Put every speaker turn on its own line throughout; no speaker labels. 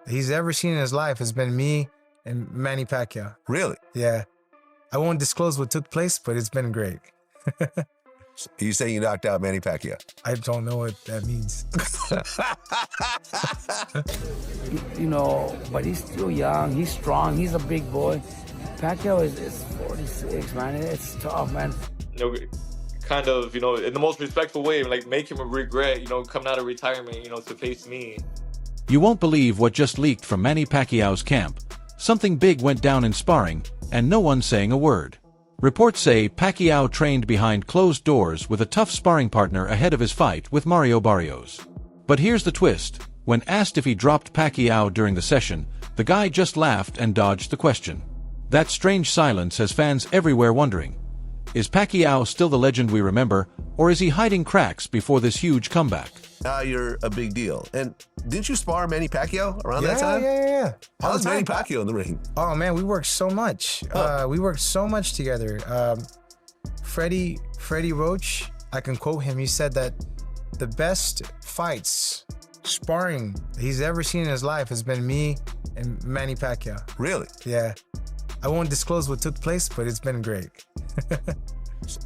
he's ever seen in his life has been me and Manny Pacquiao.
Really?
Yeah. I won't disclose what took place, but it's been great.
You say you knocked out Manny Pacquiao?
I don't know what that means.
But he's still young. He's strong. He's a big boy. Pacquiao is 46, man. It's tough, man.
Kind of, in the most respectful way, like make him regret, coming out of retirement, to face me.
You won't believe what just leaked from Manny Pacquiao's camp. Something big went down in sparring, and no one's saying a word. Reports say Pacquiao trained behind closed doors with a tough sparring partner ahead of his fight with Mario Barrios. But here's the twist. When asked if he dropped Pacquiao during the session, the guy just laughed and dodged the question. That strange silence has fans everywhere wondering, is Pacquiao still the legend we remember, or is he hiding cracks before this huge comeback?
Now you're a big deal. And didn't you spar Manny Pacquiao around that time?
Yeah.
How's Manny Pacquiao in the ring?
Oh, man, we worked so much. We worked so much together. Freddie Roach, I can quote him. He said that the best fights, sparring he's ever seen in his life has been me and Manny Pacquiao.
Really?
Yeah. I won't disclose what took place, but it's been great.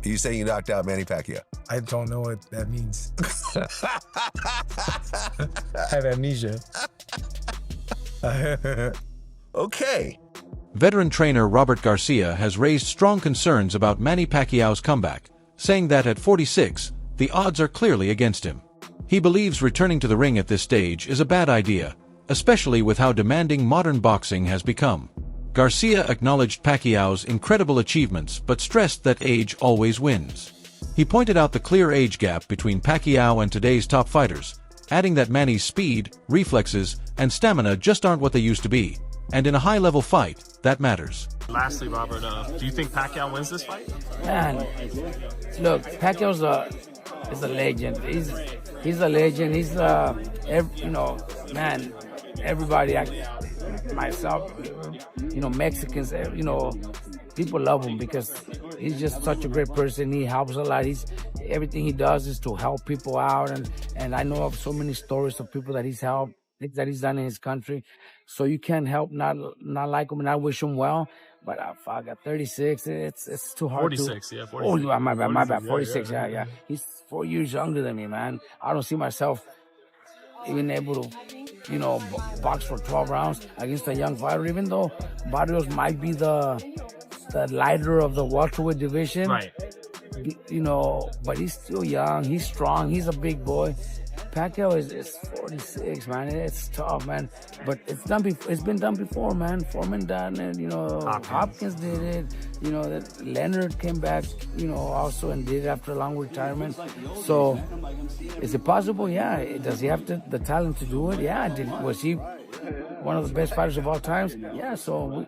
You say you knocked out Manny Pacquiao?
I don't know what that means. I have amnesia.
Okay.
Veteran trainer Robert Garcia has raised strong concerns about Manny Pacquiao's comeback, saying that at 46, the odds are clearly against him. He believes returning to the ring at this stage is a bad idea, especially with how demanding modern boxing has become. Garcia acknowledged Pacquiao's incredible achievements but stressed that age always wins. He pointed out the clear age gap between Pacquiao and today's top fighters, adding that Manny's speed, reflexes, and stamina just aren't what they used to be, and in a high-level fight, that matters.
Lastly, Robert, do you think Pacquiao wins this fight?
Man, look, Pacquiao's is a legend. He's a legend. He's man, everybody, myself, Mexicans, people love him because he's just such a great person. He helps a lot. Everything he does is to help people out, and I know of so many stories of people that he's helped, that he's done in his country. So you can't help not like him and not wish him well. But I got 36. It's too hard.
46, yeah. 46.
Oh, my bad. 46. Yeah. He's 4 years younger than me, man. I don't see myself even able to, box for 12 rounds against a young fighter, even though Barrios might be the lighter of the welterweight division.
Right.
But he's still young. He's strong. He's a big boy. Pacquiao is 46, man. It's tough, man. But it's been done before, man. Foreman done it. Hopkins did it. That Leonard came back, also and did it after a long retirement. So, is it possible? Yeah. Does he have the talent to do it? Yeah. Was he one of the best fighters of all times? Yeah. So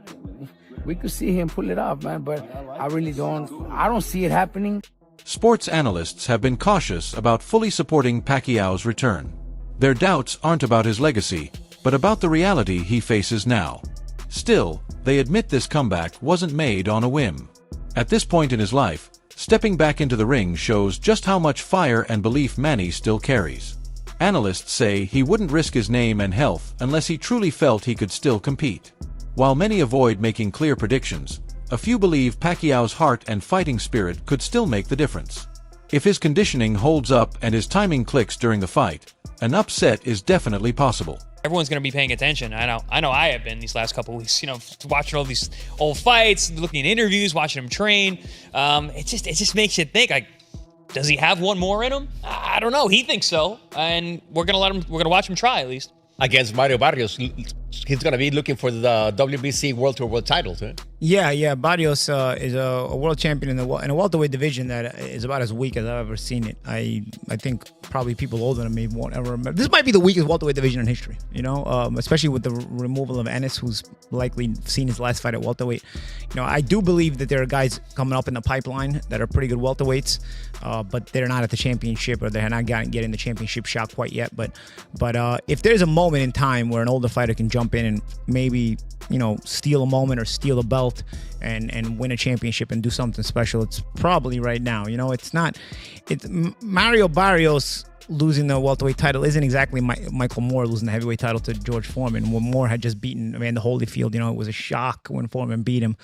we could see him pull it off, man. But I don't see it happening.
Sports analysts have been cautious about fully supporting Pacquiao's return. Their doubts aren't about his legacy, but about the reality he faces now. Still, they admit this comeback wasn't made on a whim. At this point in his life, stepping back into the ring shows just how much fire and belief Manny still carries. Analysts say he wouldn't risk his name and health unless he truly felt he could still compete. While many avoid making clear predictions, a few believe Pacquiao's heart and fighting spirit could still make the difference. If his conditioning holds up and his timing clicks during the fight, an upset is definitely possible.
Everyone's going to be paying attention. I know I have been these last couple of weeks, watching all these old fights, looking at interviews, watching him train. It just makes you think, like, does he have one more in him? I don't know. He thinks so. And we're going to watch him try at least.
Against Mario Barrios, he's going to be looking for the WBC World Tour World titles, right?
Yeah. Barrios is a world champion in a welterweight division that is about as weak as I've ever seen it. I think probably people older than me won't ever remember. This might be the weakest welterweight division in history, especially with the removal of Ennis, who's likely seen his last fight at welterweight. I do believe that there are guys coming up in the pipeline that are pretty good welterweights, but they're not at the championship, or they're not getting the championship shot quite yet. But if there's a moment in time where an older fighter can jump jump in and maybe, steal a moment or steal a belt and win a championship and do something special, it's probably right now. Mario Barrios losing the welterweight title isn't exactly Michael Moore losing the heavyweight title to George Foreman, when Moore had just beaten Evander Holyfield. It was a shock when Foreman beat him,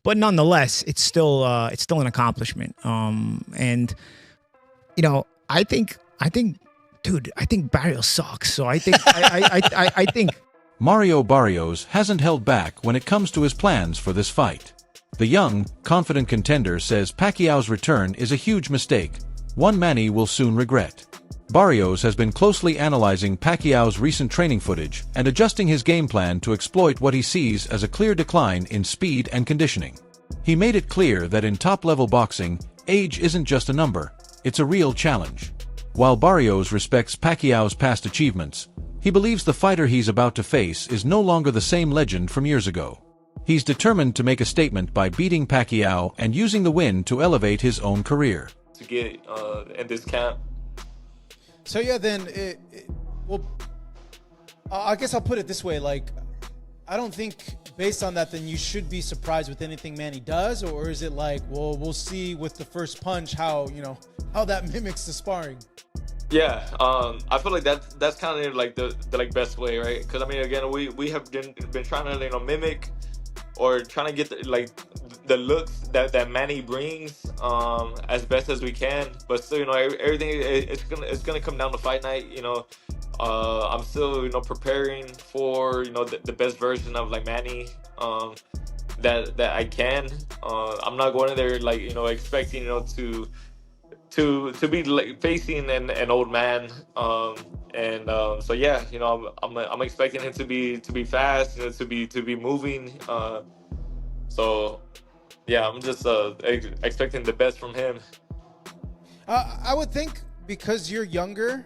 but nonetheless, it's still an accomplishment. I think Barrios sucks. So I think I think
Mario Barrios hasn't held back when it comes to his plans for this fight. The young, confident contender says Pacquiao's return is a huge mistake, one Manny will soon regret. Barrios has been closely analyzing Pacquiao's recent training footage and adjusting his game plan to exploit what he sees as a clear decline in speed and conditioning. He made it clear that in top-level boxing, age isn't just a number, it's a real challenge. While Barrios respects Pacquiao's past achievements, he believes the fighter he's about to face is no longer the same legend from years ago. He's determined to make a statement by beating Pacquiao and using the win to elevate his own career.
To get in this camp.
So yeah, then I guess I'll put it this way: like, I don't think based on that, then you should be surprised with anything Manny does, or is it like, well, we'll see with the first punch how that mimics the sparring?
Yeah, I feel like that's kind of like the best way, right? Because I mean, again, we have been trying to mimic or trying to get the looks that Manny brings as best as we can, but still, everything it's gonna come down to fight night. I'm still preparing for the best version of Manny that I can. I'm not going in there expecting to be facing an old man, so yeah, I'm expecting him to be fast, to be moving. So yeah, I'm just expecting the best from him.
I would think because you're younger,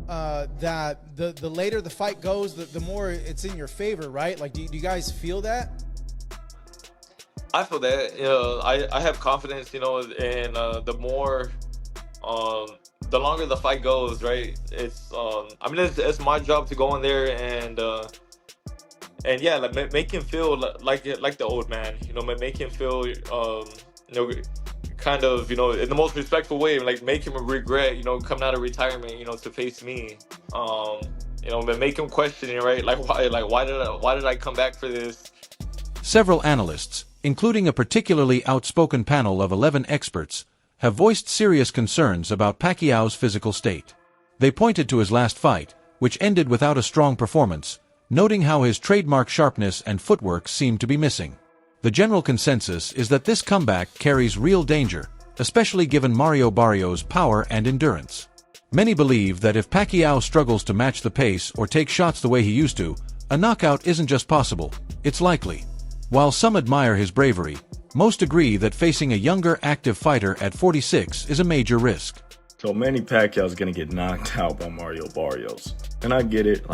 that the later the fight goes, the more it's in your favor, right? Like, do you guys feel that?
I feel that. I have confidence. And the more, the longer the fight goes, right? It's it's my job to go in there and yeah, make him feel like the old man. Make him feel kind of in the most respectful way, make him regret coming out of retirement to face me. But make him question, right? Why did I come back for this?
Several analysts, including a particularly outspoken panel of 11 experts, have voiced serious concerns about Pacquiao's physical state. They pointed to his last fight, which ended without a strong performance, noting how his trademark sharpness and footwork seemed to be missing. The general consensus is that this comeback carries real danger, especially given Mario Barrios' power and endurance. Many believe that if Pacquiao struggles to match the pace or take shots the way he used to, a knockout isn't just possible, it's likely. While some admire his bravery, most agree that facing a younger, active fighter at 46 is a major risk.
So Manny Pacquiao is going to get knocked out by Mario Barrios. And I get it,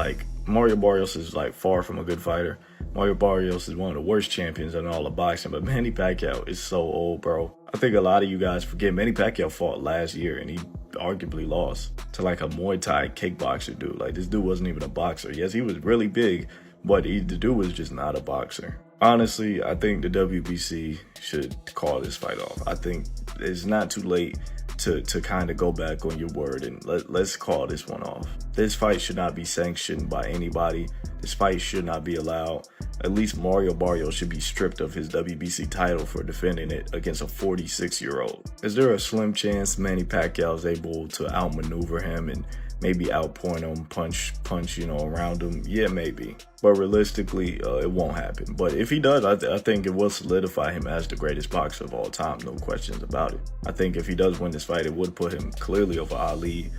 Mario Barrios is far from a good fighter. Mario Barrios is one of the worst champions in all of boxing, but Manny Pacquiao is so old, bro. I think a lot of you guys forget Manny Pacquiao fought last year and he arguably lost to a Muay Thai kickboxer dude. This dude wasn't even a boxer. Yes, he was really big, but the dude was just not a boxer. Honestly, I think the WBC should call this fight off. I think it's not too late to kind of go back on your word and let's call this one off. This fight should not be sanctioned by anybody. This fight should not be allowed. At least Mario Barrios should be stripped of his WBC title for defending it against a 46-year-old. Is there a slim chance Manny Pacquiao is able to outmaneuver him and maybe outpoint him, punch, around him? Yeah, maybe. But realistically, it won't happen. But if he does, I think it will solidify him as the greatest boxer of all time, no questions about it. I think if he does win this fight, it would put him clearly over Ali,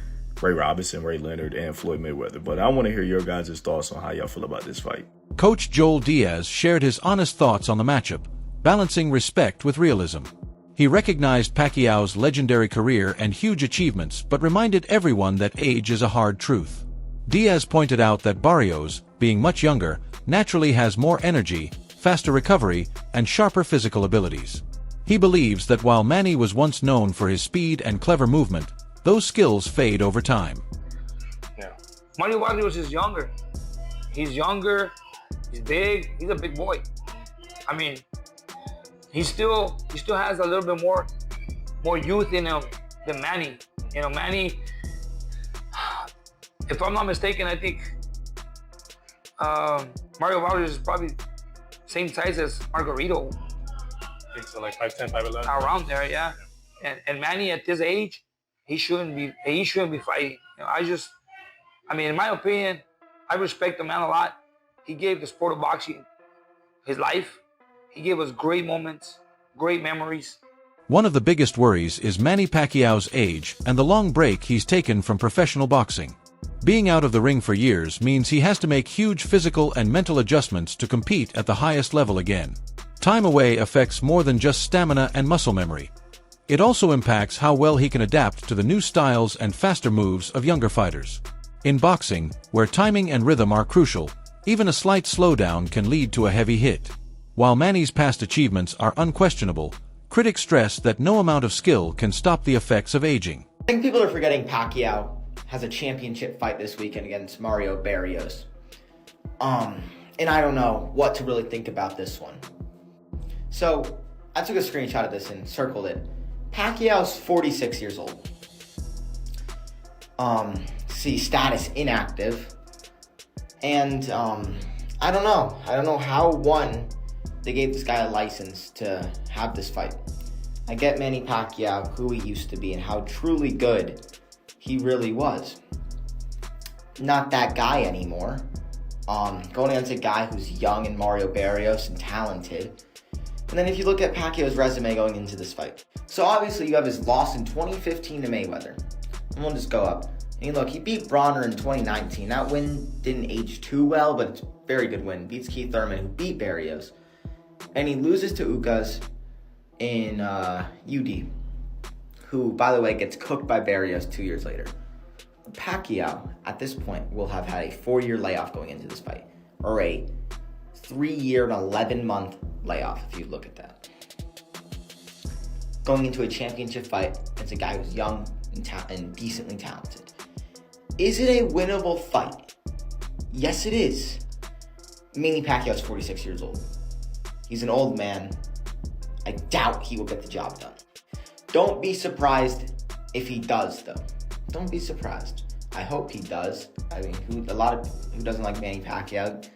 Ray Robinson, Ray Leonard, and Floyd Mayweather. But I want to hear your guys' thoughts on how y'all feel about this fight.
Coach Joel Diaz shared his honest thoughts on the matchup, balancing respect with realism. He recognized Pacquiao's legendary career and huge achievements, but reminded everyone that age is a hard truth. Diaz pointed out that Barrios, being much younger, naturally has more energy, faster recovery, and sharper physical abilities. He believes that while Manny was once known for his speed and clever movement, those skills fade over time.
Yeah. Mario Barrios is younger. He's younger. He's big. He's a big boy. I mean, he still has a little bit more youth in him than Manny. You know, Manny, if I'm not mistaken, I think Mario Barrios is probably same size as Margarito.
I think so, like 5'10", 5'11".
Around there, yeah. And Manny at this age, he shouldn't be fighting. You know, I mean, in my opinion, I respect the man a lot. He gave the sport of boxing his life. He gave us great moments, great memories.
One of the biggest worries is Manny Pacquiao's age and the long break he's taken from professional boxing. Being out of the ring for years means he has to make huge physical and mental adjustments to compete at the highest level again. Time away affects more than just stamina and muscle memory. It also impacts how well he can adapt to the new styles and faster moves of younger fighters. In boxing, where timing and rhythm are crucial, even a slight slowdown can lead to a heavy hit. While Manny's past achievements are unquestionable, critics stress that no amount of skill can stop the effects of aging.
I think people are forgetting Pacquiao has a championship fight this weekend against Mario Barrios. And I don't know what to really think about this one. So, I took a screenshot of this and circled it. Pacquiao's 46 years old. See, status inactive. And, I don't know. I don't know how, one, they gave this guy a license to have this fight. I get Manny Pacquiao, who he used to be, and how truly good he really was. Not that guy anymore. Going against a guy who's young and Mario Barrios and talented. And then if you look at Pacquiao's resume going into this fight. So obviously you have his loss in 2015 to Mayweather. And we'll just go up. And look, he beat Bronner in 2019. That win didn't age too well, but it's a very good win. Beats Keith Thurman, who beat Barrios. And he loses to Ugas in UD, who, by the way, gets cooked by Barrios 2 years later. Pacquiao, at this point, will have had a 4-year layoff going into this fight. Or a 3-year and 11-month layoff, if you look at that. Going into a championship fight against a guy who's young and decently talented. Is it a winnable fight? Yes, it is. Manny Pacquiao's 46 years old. He's an old man. I doubt he will get the job done. Don't be surprised if he does, though. Don't be surprised. I hope he does. I mean, who doesn't like Manny Pacquiao?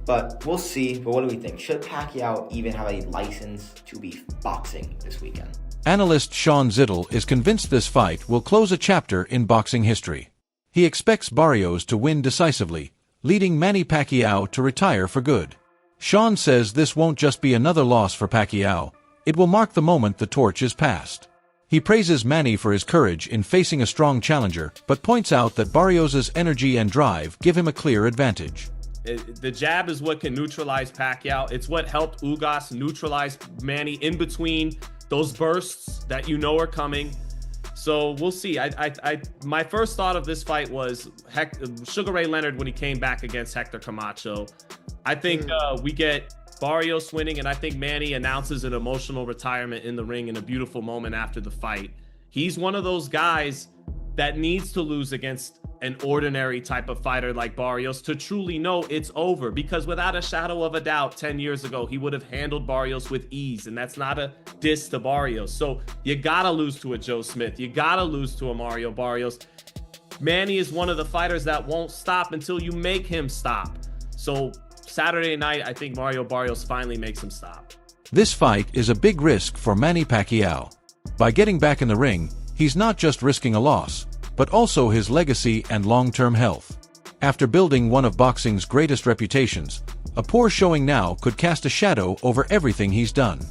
But we'll see. But what do we think? Should Pacquiao even have a license to be boxing this weekend?
Analyst Sean Zittel is convinced this fight will close a chapter in boxing history. He expects Barrios to win decisively, leading Manny Pacquiao to retire for good. Sean says this won't just be another loss for Pacquiao, it will mark the moment the torch is passed. He praises Manny for his courage in facing a strong challenger, but points out that Barrios' energy and drive give him a clear advantage.
The jab is what can neutralize Pacquiao. It's what helped Ugas neutralize Manny in between those bursts that you know are coming. So we'll see. My first thought of this fight was Sugar Ray Leonard when he came back against Hector Camacho. I think we get Barrios winning, and I think Manny announces an emotional retirement in the ring in a beautiful moment after the fight. He's one of those guys that needs to lose against an ordinary type of fighter like Barrios to truly know it's over, because without a shadow of a doubt, 10 years ago, he would have handled Barrios with ease, and that's not a diss to Barrios. So you gotta lose to a Joe Smith. You gotta lose to a Mario Barrios. Manny is one of the fighters that won't stop until you make him stop. So Saturday night, I think Mario Barrios finally makes him stop.
This fight is a big risk for Manny Pacquiao. By getting back in the ring, he's not just risking a loss, but also his legacy and long-term health. After building one of boxing's greatest reputations, a poor showing now could cast a shadow over everything he's done.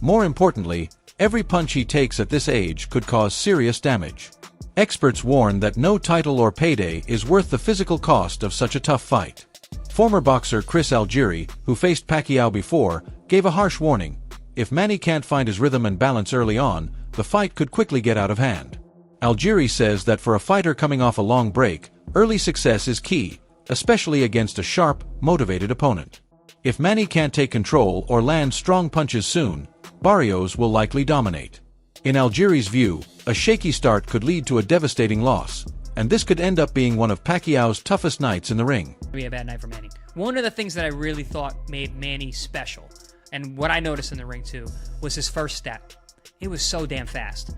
More importantly, every punch he takes at this age could cause serious damage. Experts warn that no title or payday is worth the physical cost of such a tough fight. Former boxer Chris Algieri, who faced Pacquiao before, gave a harsh warning. If Manny can't find his rhythm and balance early on, the fight could quickly get out of hand. Algieri says that for a fighter coming off a long break, early success is key, especially against a sharp, motivated opponent. If Manny can't take control or land strong punches soon, Barrios will likely dominate. In Algieri's view, a shaky start could lead to a devastating loss, and this could end up being one of Pacquiao's toughest nights in the ring.
It'll be a bad night for Manny.
One of the things that I really thought made Manny special, and what I noticed in the ring too, was his first step. It was so damn fast.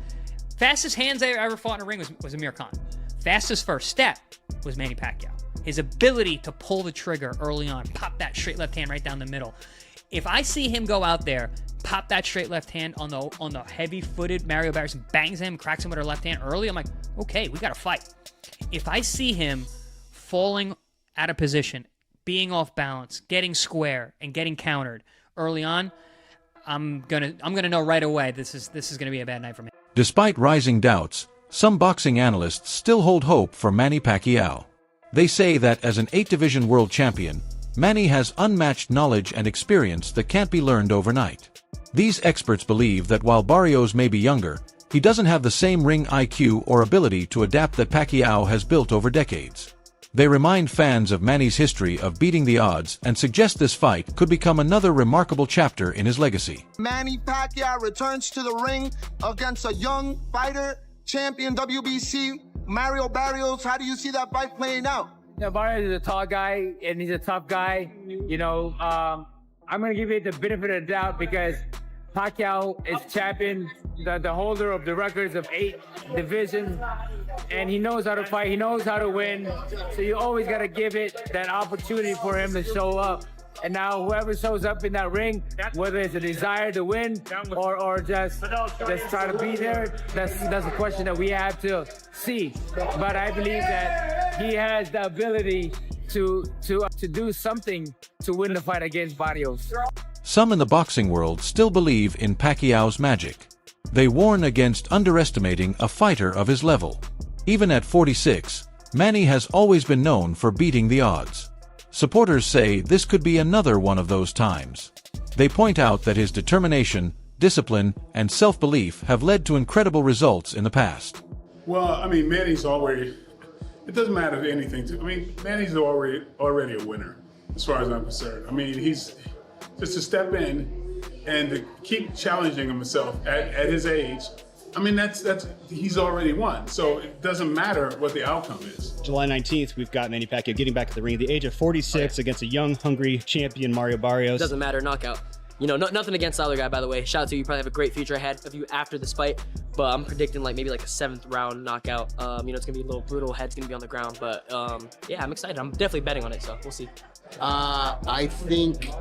Fastest hands I ever fought in a ring was Amir Khan. Fastest first step was Manny Pacquiao. His ability to pull the trigger early on, pop that straight left hand right down the middle. If I see him go out there, pop that straight left hand on the heavy-footed Mario Barrios, bangs him, cracks him with her left hand early, I'm like, okay, we got to fight. If I see him falling out of position, being off balance, getting square, and getting countered early on, I'm gonna know right away this is gonna be a bad night for me.
Despite rising doubts, some boxing analysts still hold hope for Manny Pacquiao. They say that as an 8-division world champion, Manny has unmatched knowledge and experience that can't be learned overnight. These experts believe that while Barrios may be younger, he doesn't have the same ring IQ or ability to adapt that Pacquiao has built over decades. They remind fans of Manny's history of beating the odds and suggest this fight could become another remarkable chapter in his legacy.
Manny Pacquiao returns to the ring against a young fighter, champion WBC, Mario Barrios. How do you see that fight playing out?
Yeah, Barrios is a tall guy, and he's a tough guy. You know, I'm going to give it the benefit of the doubt because Pacquiao is champion, the holder of the records of 8 divisions, and he knows how to fight, he knows how to win, so you always got to give it that opportunity for him to show up. And now whoever shows up in that ring, whether it's a desire to win or just try to be there, that's a question that we have to see. But I believe that he has the ability to do something to win the fight against Barrios.
Some in the boxing world still believe in Pacquiao's magic. They warn against underestimating a fighter of his level. Even at 46, Manny has always been known for beating the odds. Supporters say this could be another one of those times. They point out that his determination, discipline, and self-belief have led to incredible results in the past.
Well, I mean, Manny's already, it doesn't matter anything to, I mean, Manny's already a winner, as far as I'm concerned. I mean, he's just to step in and to keep challenging himself at his age. I mean, he's already won, so it doesn't matter what the outcome is.
July 19th, we've got Manny Pacquiao getting back at the ring at the age of 46 against a young, hungry champion, Mario Barrios.
Doesn't matter, knockout. You know, nothing against the other guy, by the way. Shout out to you. You probably have a great future ahead of you after this fight, but I'm predicting maybe a 7th round knockout. You know, it's gonna be a little brutal. Head's gonna be on the ground, but yeah, I'm excited. I'm definitely betting on it, so we'll see.
I think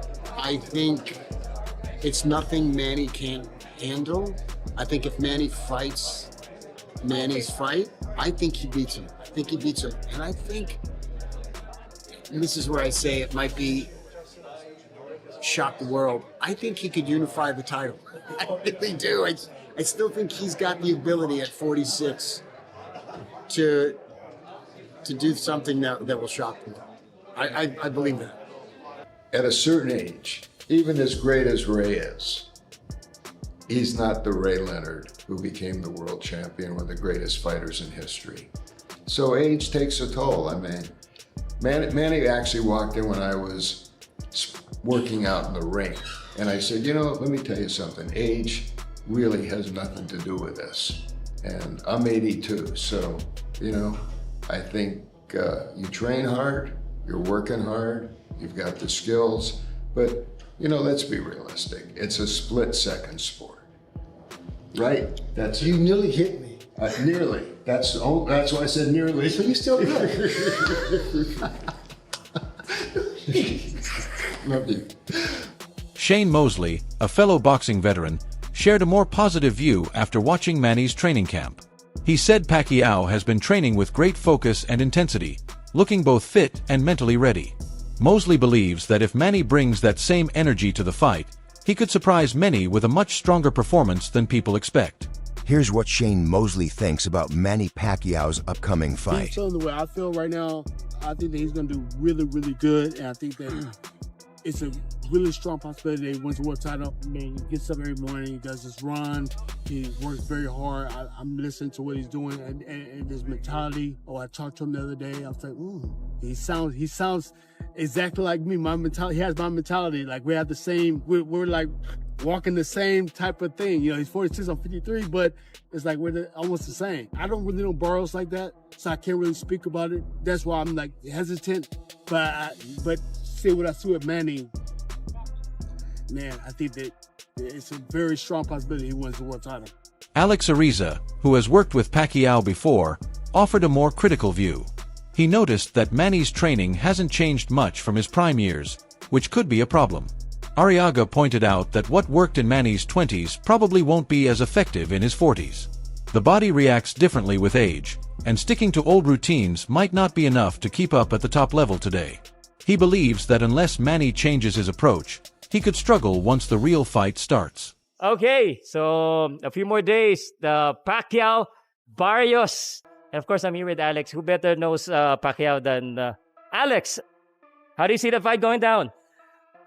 it's nothing Manny can't handle. I think if Manny fights Manny's fight, I think he beats him. And I think, and this is where I say it might be shock the world, I think he could unify the title. I really do. I still think he's got the ability at 46 to do something that will shock people. I believe that.
At a certain age, even as great as Ray is, he's not the Ray Leonard who became the world champion, one of the greatest fighters in history. So age takes a toll. I mean, Manny actually walked in when I was working out in the ring. And I said, you know, let me tell you something. Age really has nothing to do with this. And I'm 82, so, you know, I think you train hard, you're working hard, you've got the skills, but, you know, let's be realistic. It's a split-second sport. Right? That's
you nearly hit me.
Nearly. That's why I said nearly.
So you still good.
Love you.
Shane Mosley, a fellow boxing veteran, shared a more positive view after watching Manny's training camp. He said Pacquiao has been training with great focus and intensity, looking both fit and mentally ready. Mosley believes that if Manny brings that same energy to the fight, he could surprise many with a much stronger performance than people expect.
Here's what Shane Mosley thinks about Manny Pacquiao's upcoming fight.
So the way I feel right now, I think that he's going to do really, really good, and I think that it's a really strong possibility that he wins the world title. I mean, he gets up every morning, he does his run, he works very hard. I'm listening to what he's doing and his mentality. Oh, I talked to him the other day. I was like, ooh, he sounds exactly like me. My mentality, he has my mentality. Like we have the same. We're like walking the same type of thing. You know, he's 46, I'm 53, but it's like we're almost the same. I don't really know Barrios like that, so I can't really speak about it. That's why I'm like hesitant. But see what I see with Manny, man, I think that it's a very strong possibility he wins the world title.
Alex Ariza, who has worked with Pacquiao before, offered a more critical view. He noticed that Manny's training hasn't changed much from his prime years, which could be a problem. Arriaga pointed out that what worked in Manny's 20s probably won't be as effective in his 40s. The body reacts differently with age, and sticking to old routines might not be enough to keep up at the top level today. He believes that unless Manny changes his approach, he could struggle once the real fight starts.
Okay, so a few more days, the Pacquiao Barrios. And of course, I'm here with Alex. Who better knows Pacquiao than Alex? How do you see the fight going down?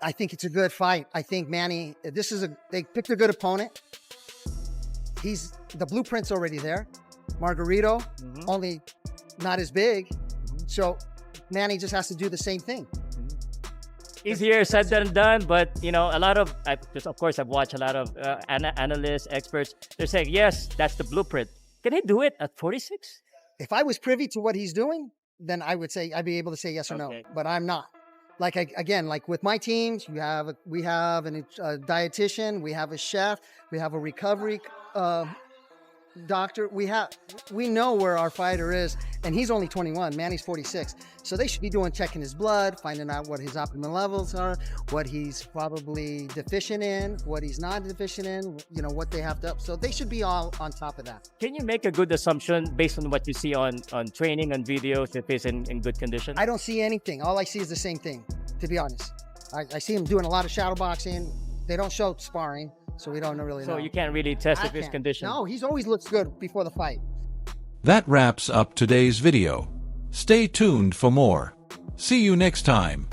I think it's a good fight. I think Manny, they picked a good opponent. The blueprint's already there. Margarito, only not as big. So Manny just has to do the same thing.
Easier said than done, but a lot of, of course, I've watched a lot of analysts, experts. They're saying, yes, that's the blueprint. Can he do it at 46?
If I was privy to what he's doing, then I'd be able to say yes or no, but I'm not. Like, like with my teams, we have a dietitian, we have a chef, we have a recovery doctor. We know where our fighter is, and he's only 21. Manny's 46, so they should be checking his blood, finding out what his optimal levels are, what he's probably deficient in, what he's not deficient in. What they have to up. So they should be all on top of that.
Can you make a good assumption based on what you see on training and videos if he's in good condition?
I don't see anything. All I see is the same thing, to be honest. I see him doing a lot of shadow boxing. They don't show sparring, so we don't really know.
So you can't really test if his condition.
No, he's always looks good before the fight.
That wraps up today's video. Stay tuned for more. See you next time.